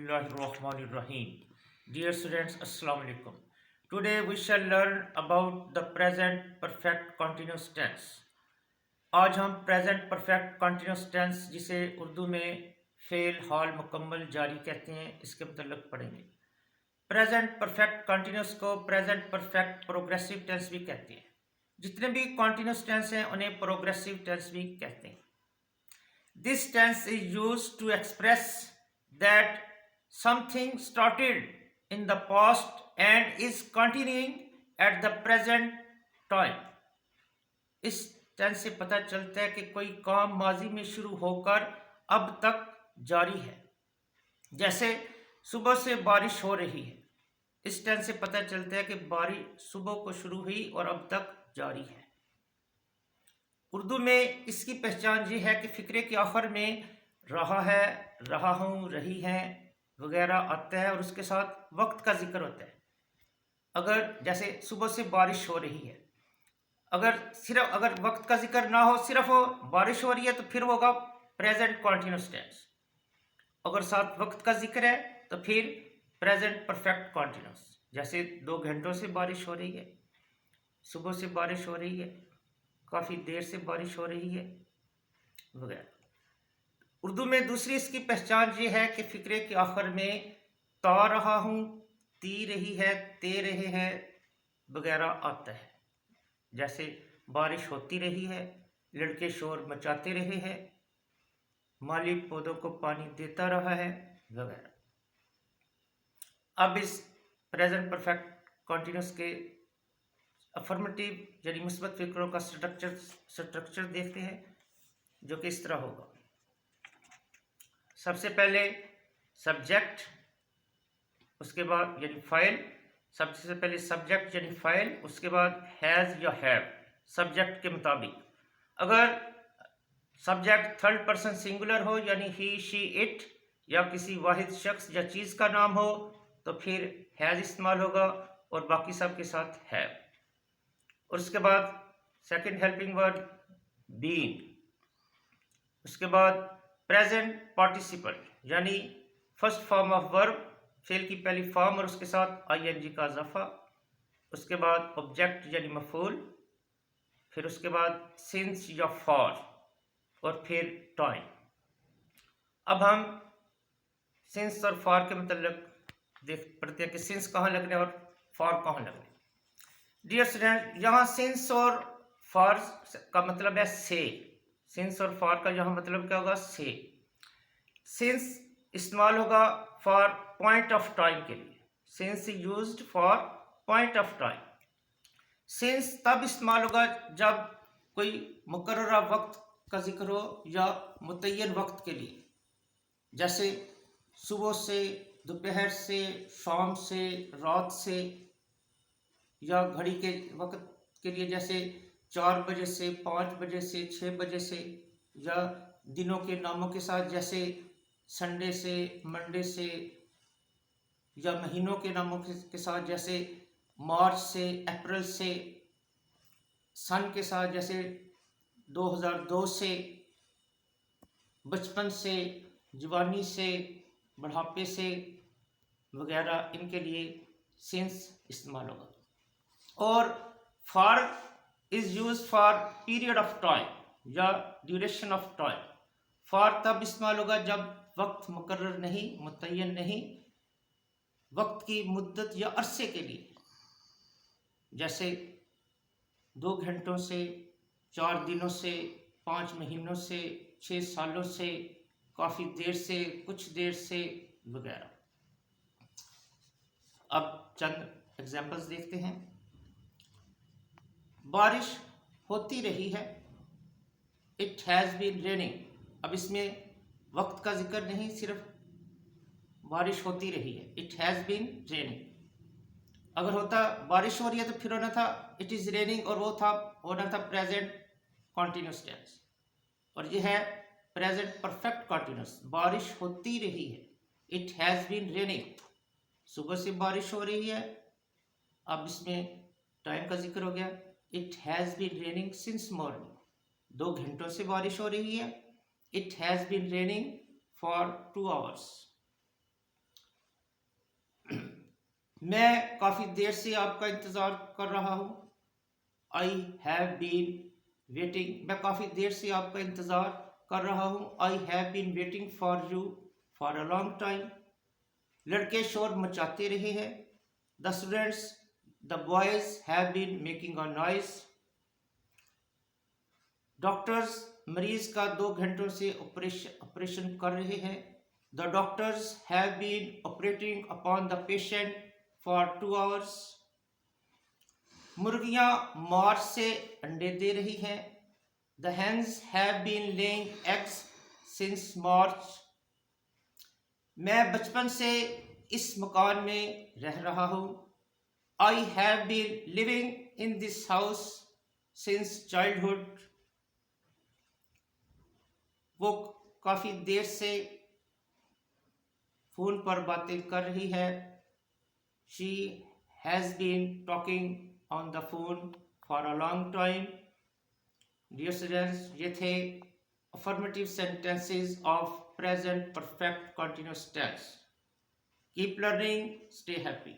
Bismillahirrahmanirrahim. Dear students, Assalamu alaikum. Today we shall learn about the present perfect continuous tense. आज हम present perfect continuous tense जिसे उर्दू में fail हाल मुकम्मल जारी कहते हैं इसके मतलब पढ़ेंगे। प्रेजेंट परफेक्ट कॉन्टिन्यूस को प्रेजेंट परफेक्ट प्रोग्रेसिव टेंस भी कहते हैं। जितने भी कॉन्टिन्यूस टेंस हैं उन्हें प्रोग्रेसिव टेंस भी कहते हैं। This tense is used to express that something started in the past and is continuing at the present time. इस टेंस से पता चलता है कि कोई काम माजी में शुरू होकर अब तक जारी है। जैसे सुबह से बारिश हो रही है। इस टेंस से पता चलता है कि बारिश सुबह को शुरू हुई और अब तक जारी है। उर्दू में इसकी पहचान ये है कि फिक्रे के आखिर में रहा है, रहा हूँ, रही हैं वगैरह आता है और उसके साथ वक्त का जिक्र होता है। अगर जैसे सुबह से बारिश हो रही है, अगर वक्त का जिक्र ना हो, सिर्फ बारिश हो रही है तो फिर होगा प्रेजेंट कॉन्टिन्यूस टेंस। अगर साथ वक्त का जिक्र है तो फिर प्रेजेंट परफेक्ट कॉन्टिन्यूस। जैसे 2 घंटों से बारिश हो रही है, सुबह से बारिश हो रही है, काफ़ी देर से बारिश हो रही है वगैरह। उर्दू में दूसरी इसकी पहचान ये है कि फिक्रे के आखिर में ता रहा हूँ, ती रही है, ते रहे हैं वगैरह आता है। जैसे बारिश होती रही है, लड़के शोर मचाते रहे हैं, मालिक पौधों को पानी देता रहा है वगैरह। अब इस प्रेजेंट परफेक्ट कॉन्टिन्यूस के अफर्मेटिव यानी मुस्बत फिक्रों का स्ट्रक्चर देखते हैं जो कि इस तरह होगा। सबसे पहले सब्जेक्ट, उसके बाद यानी फाइल, सबसे पहले सब्जेक्ट यानी फाइल, उसके बाद हैज़ या हैव सब्जेक्ट के मुताबिक। अगर सब्जेक्ट थर्ड पर्सन सिंगुलर हो यानी ही, शी, इट या किसी वाहिद शख्स या चीज़ का नाम हो तो फिर हैज़ इस्तेमाल होगा और बाकी सब के साथ हैव। और उसके बाद सेकंड हेल्पिंग वर्ड बीइंग। उसके बाद प्रेजेंट पार्टिसिपल यानी first form of verb, fail की पहली फॉर्म और उसके साथ आईएनजी का इजाफा। उसके बाद ऑब्जेक्ट यानी मफूल, फिर उसके बाद सिंस या फॉर और फिर टाइम। अब हम सिंस और फॉर के मतलब देख पढ़ते हैं कि सिंस कहाँ लगने और फॉर कहाँ लगने। डियर स्टूडेंट, यहाँ सिंस और फॉर का मतलब है से। सिंस और फॉर का यहाँ मतलब क्या होगा? से। सिंस इस्तेमाल होगा फॉर पॉइंट ऑफ टाइम के लिए। Since used for point of time. Since तब इस्तेमाल होगा जब कोई मुकर्ररा वक्त का जिक्र हो या मुतय्यन वक्त के लिए। जैसे सुबह से, दोपहर से, शाम से, रात से या घड़ी के वक्त के लिए जैसे 4 बजे से, 5 बजे से, 6 बजे से, या दिनों के नामों के साथ जैसे संडे से, मंडे से, या महीनों के नामों के साथ जैसे मार्च से, अप्रैल से, सन के साथ जैसे 2002 से, बचपन से, जवानी से, बुढ़ापे से वगैरह, इनके लिए सिंस इस्तेमाल होगा। और for is use for period of time या ड्यूरेशन ऑफ टाइम। फॉर तब इस्तेमाल होगा जब वक्त मुकर्रर नहीं, मुतय्यन नहीं, वक्त की मुद्दत या अरसे के लिए। जैसे 2 घंटों से, 4 दिनों से, 5 महीनों से, 6 सालों से, काफ़ी देर से, कुछ देर से वगैरह। अब चंद एग्जाम्पल्स देखते हैं। बारिश होती रही है, इट हैज़ बीन रेनिंग। अब इसमें वक्त का जिक्र नहीं, सिर्फ बारिश होती रही है, इट हैज़ बीन रेनिंग। अगर होता बारिश हो रही है तो फिर होना था इट इज़ रेनिंग और वो था होना था प्रेजेंट कॉन्टिन्यूस टेंस। और ये है प्रेजेंट परफेक्ट कॉन्टिन्यूस। बारिश होती रही है, इट हैज़ बीन रेनिंग। सुबह से बारिश हो रही है, अब इसमें टाइम का जिक्र हो गया, it has been raining since morning. 2 घंटों से बारिश हो रही है, it has been raining for 2 hours. मैं काफ़ी देर से आपका इंतज़ार कर रहा हूँ। I have been waiting. मैं काफ़ी देर से आपका इंतज़ार कर रहा हूँ। I have been waiting for you for a long time. लड़के शोर मचाते रहे हैं। The students, the boys have been making a noise. Doctors मरीज का 2 घंटों से ऑपरेशन कर रहे हैं। The doctors have been operating upon the patient for 2 hours. मुर्गियां मार्च से अंडे दे रही हैं। The hens have been laying eggs since March. मैं बचपन से इस मकान में रह रहा हूँ। I have been living in this house since childhood. वो काफ़ी देर से फ़ोन पर बातें कर रही है। She has been talking on the phone for a long time. Dear students, ये थे affirmative sentences of present perfect continuous tense. Keep learning, stay happy.